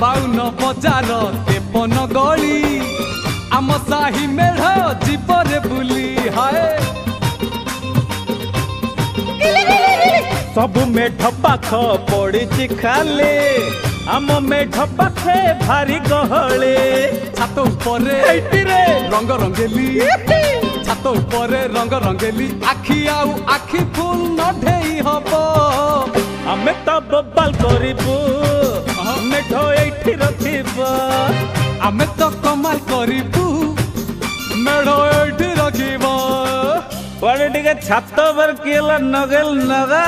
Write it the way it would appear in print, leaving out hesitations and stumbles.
बाउन बजार तेपन गली आम साही मेढ़ जीवरे बुली हाय सब मेढ पाख पड़ी खाले आम मेढ पाखे भारी गहले छात उपरे रंग रंगेली छात उपरे रंग रंगेली आखि आउ आखि फुल नढेई हबो आमे तो बबाल करिबू मेढ एठी रखिबो आमे तो कमाल करिबू मेढ़ एठी रखिबो बड़े टिके छात पर केला नगल नगा